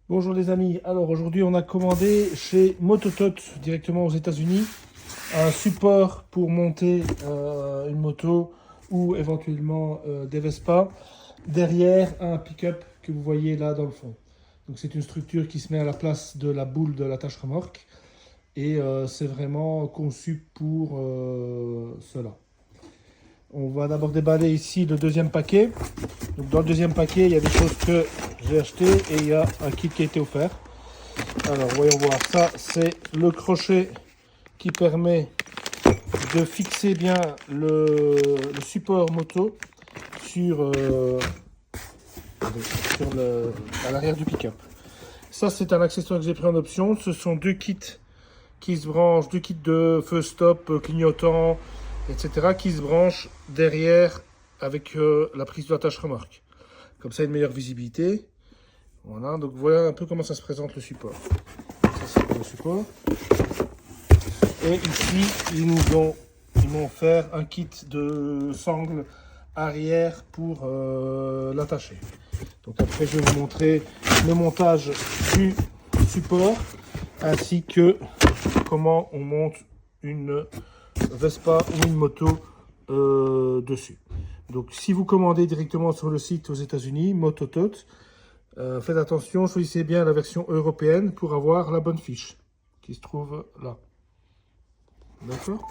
Bonjour les amis, alors aujourd'hui on a commandé chez Mototot directement aux États-Unis un support pour monter une moto ou éventuellement des Vespa derrière un pick-up que vous voyez là dans le fond. Donc c'est une structure qui se met à la place de la boule de l'attache remorque et c'est vraiment conçu pour cela. On va d'abord déballer ici le deuxième paquet. Donc dans le deuxième paquet, il y a des choses que j'ai achetées et il y a un kit qui a été offert. Alors voyons voir, ça c'est le crochet qui permet de fixer bien le support moto sur, à l'arrière du pick-up. Ça c'est un accessoire que j'ai pris en option. Ce sont deux kits qui se branchent, deux kits de feu stop, clignotant, etc. qui se branchent derrière avec la prise d'attache remorque. Comme ça une meilleure visibilité. Voilà, donc voilà un peu comment ça se présente le support. Ça c'est pour le support. Et ici, ils m'ont offert un kit de sangle arrière pour l'attacher. Donc après, je vais vous montrer le montage du support ainsi que comment on monte une Vespa ou une moto dessus. Donc si vous commandez directement sur le site aux États-Unis, Mototot, faites attention, choisissez bien la version européenne pour avoir la bonne fiche qui se trouve là. D'accord?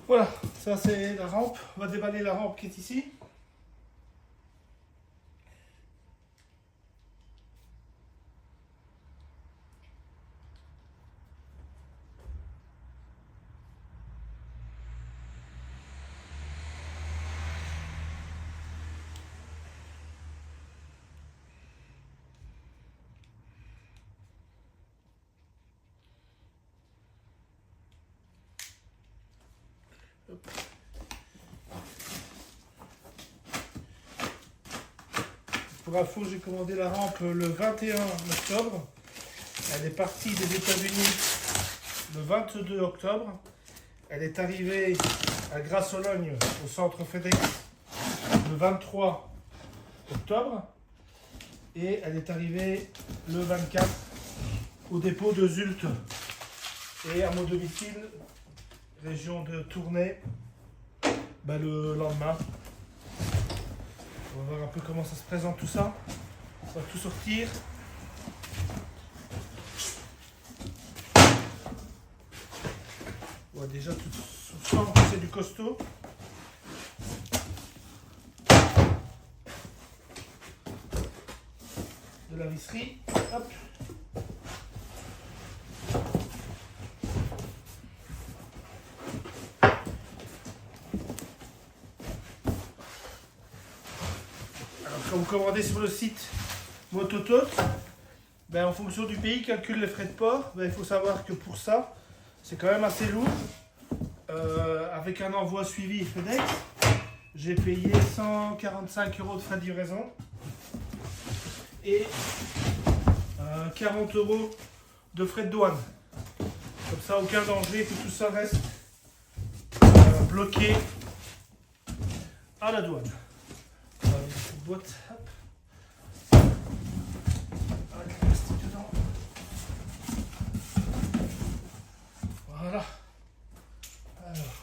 Voilà, ça c'est la rampe. On va déballer la rampe qui est ici. Pour info, j'ai commandé la rampe le 21 octobre. Elle est partie des États-Unis le 22 octobre. Elle est arrivée à Grasse-Sologne, au centre FedEx, le 23 octobre. Et elle est arrivée le 24 au dépôt de Zult et à mon domicile, région de Tournai, le lendemain. On va voir un peu comment ça se présente tout ça. On va tout sortir. On voit déjà tout sent que c'est du costaud. De la visserie. Hop. Quand vous commandez sur le site Mototot, en fonction du pays, calcule les frais de port. Il faut savoir que pour ça, c'est quand même assez lourd. Avec un envoi suivi FedEx, j'ai payé 145 € de frais de livraison et 40 € de frais de douane. Comme ça, aucun danger que tout ça reste bloqué à la douane. On va mettre cette boîte. Hop. Avec le plastique dedans. Voilà. Alors.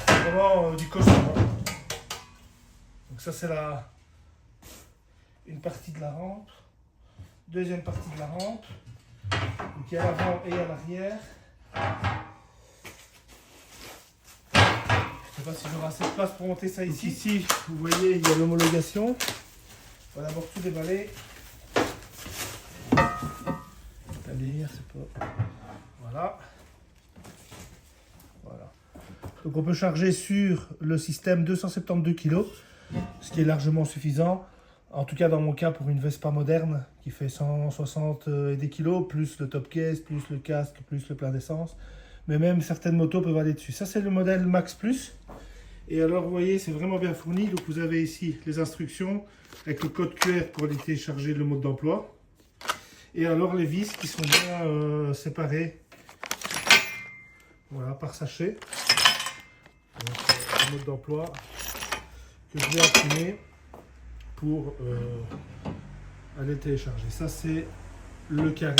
C'est vraiment du costaud. Donc ça c'est une partie de la rampe. Deuxième partie de la rampe. Donc il y a l'avant et à l'arrière. Je ne sais pas si j'aurai assez de place pour monter ça ici. Donc ici, vous voyez, il y a l'homologation. On va d'abord tout déballer. C'est-à-dire, c'est pas... Voilà. Voilà. Donc on peut charger sur le système 272 kg, ce qui est largement suffisant. En tout cas dans mon cas pour une Vespa moderne qui fait 160 et des kilos, plus le top case, plus le casque, plus le plein d'essence. Mais même certaines motos peuvent aller dessus. Ça c'est le modèle Max Plus. Et alors vous voyez c'est vraiment bien fourni. Donc vous avez ici les instructions avec le code QR pour aller télécharger le mode d'emploi. Et alors les vis qui sont bien séparées, voilà, par sachet. Donc, un mode d'emploi que je vais imprimer pour aller télécharger. Ça c'est le carré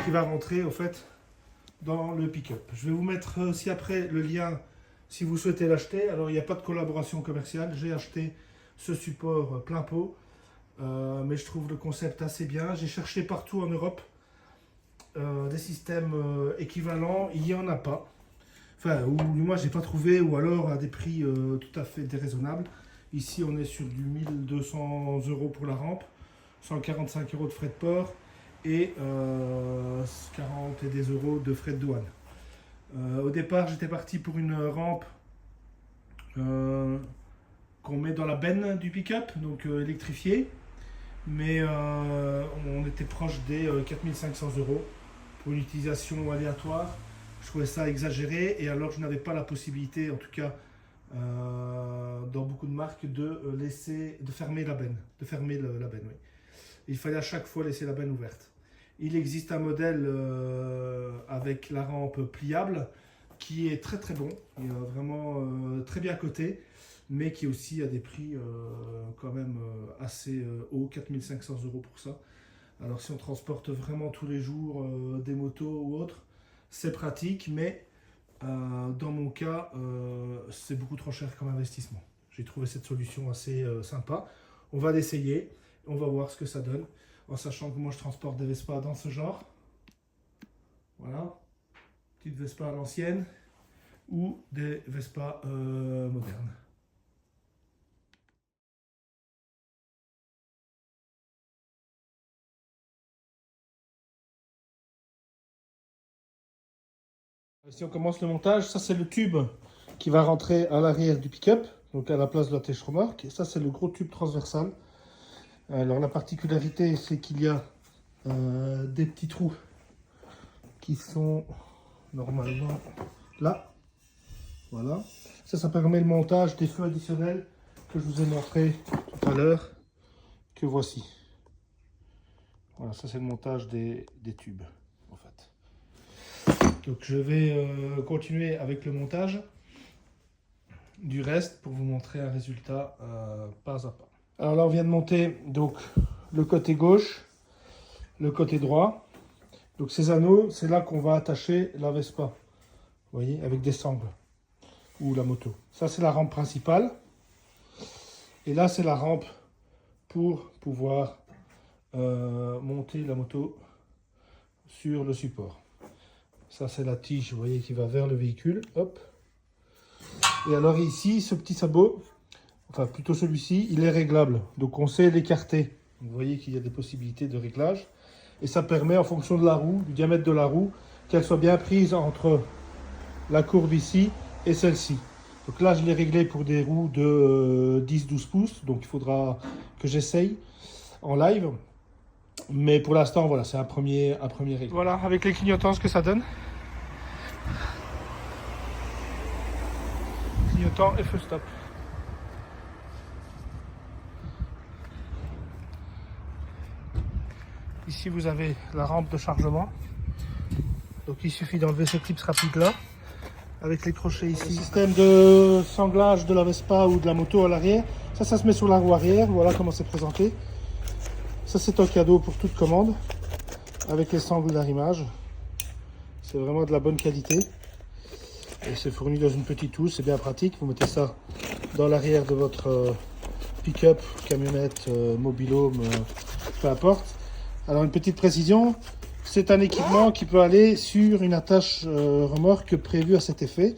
qui va rentrer au fait dans le pick-up. Je vais vous mettre aussi après le lien si vous souhaitez l'acheter. Alors il n'y a pas de collaboration commerciale, j'ai acheté ce support plein pot, mais je trouve le concept assez bien. J'ai cherché partout en Europe des systèmes équivalents, il n'y en a pas. Enfin, ou moi j'ai pas trouvé, ou alors à des prix tout à fait déraisonnables. Ici on est sur du 1200 € pour la rampe, 145 € de frais de port et 40 et des euros de frais de douane. Au départ j'étais parti pour une rampe qu'on met dans la benne du pick-up, donc électrifiée, mais on était proche des 4500 € pour une utilisation aléatoire. Je trouvais ça exagéré et alors je n'avais pas la possibilité, en tout cas dans beaucoup de marques, de fermer la benne, la benne, oui. Il fallait à chaque fois laisser la benne ouverte. Il existe un modèle avec la rampe pliable qui est très très bon, il est vraiment très bien coté, mais qui est aussi à des prix quand même assez hauts, 4500 € pour ça. Alors si on transporte vraiment tous les jours des motos ou autres, c'est pratique, mais dans mon cas, c'est beaucoup trop cher comme investissement. J'ai trouvé cette solution assez sympa. On va l'essayer, on va voir ce que ça donne, en sachant que moi je transporte des Vespa dans ce genre. Voilà, petite Vespa à l'ancienne ou des Vespa modernes. Si on commence le montage, ça c'est le tube qui va rentrer à l'arrière du pick-up, donc à la place de la tèche remorque. Et ça c'est le gros tube transversal. Alors la particularité c'est qu'il y a des petits trous qui sont normalement là. Voilà. Ça permet le montage des feux additionnels que je vous ai montré tout à l'heure, que voici. Voilà, ça c'est le montage des tubes en fait. Donc je vais continuer avec le montage du reste pour vous montrer un résultat pas à pas. Alors là on vient de monter donc le côté gauche, le côté droit. Donc ces anneaux, c'est là qu'on va attacher la Vespa, vous voyez, avec des sangles, ou la moto. Ça c'est la rampe principale. Et là c'est la rampe pour pouvoir monter la moto sur le support. Ça c'est la tige, vous voyez, qui va vers le véhicule. Hop. Et alors ici, ce petit sabot, enfin plutôt celui-ci, il est réglable. Donc on sait l'écarter. Vous voyez qu'il y a des possibilités de réglage. Et ça permet, en fonction de la roue, du diamètre de la roue, qu'elle soit bien prise entre la courbe ici et celle-ci. Donc là, je l'ai réglé pour des roues de 10-12 pouces. Donc il faudra que j'essaye en live. Mais pour l'instant, voilà, c'est un premier réglage. Voilà, avec les clignotants, ce que ça donne. Clignotant et feu stop. Ici, vous avez la rampe de chargement. Donc il suffit d'enlever ce clips rapide là, avec les crochets ici. Le système de sanglage de la Vespa ou de la moto à l'arrière. Ça se met sur la roue arrière. Voilà comment c'est présenté. Ça c'est un cadeau pour toute commande, avec les sangles d'arrimage. C'est vraiment de la bonne qualité. Et c'est fourni dans une petite housse, c'est bien pratique. Vous mettez ça dans l'arrière de votre pick-up, camionnette, mobil-home, peu importe. Alors une petite précision, c'est un équipement qui peut aller sur une attache remorque prévue à cet effet.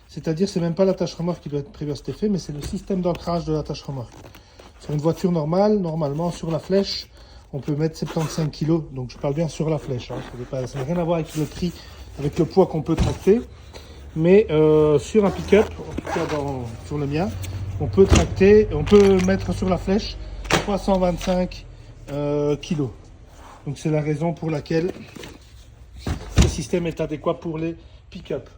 C'est-à-dire c'est même pas l'attache remorque qui doit être prévue à cet effet, mais c'est le système d'ancrage de l'attache remorque. Sur une voiture normale, normalement sur la flèche, on peut mettre 75 kg, donc je parle bien sur la flèche, hein. Ça n'a rien à voir avec le prix, avec le poids qu'on peut tracter, mais sur un pick-up, en tout cas sur le mien, on peut mettre sur la flèche 325 kg. Donc c'est la raison pour laquelle ce système est adéquat pour les pick-up.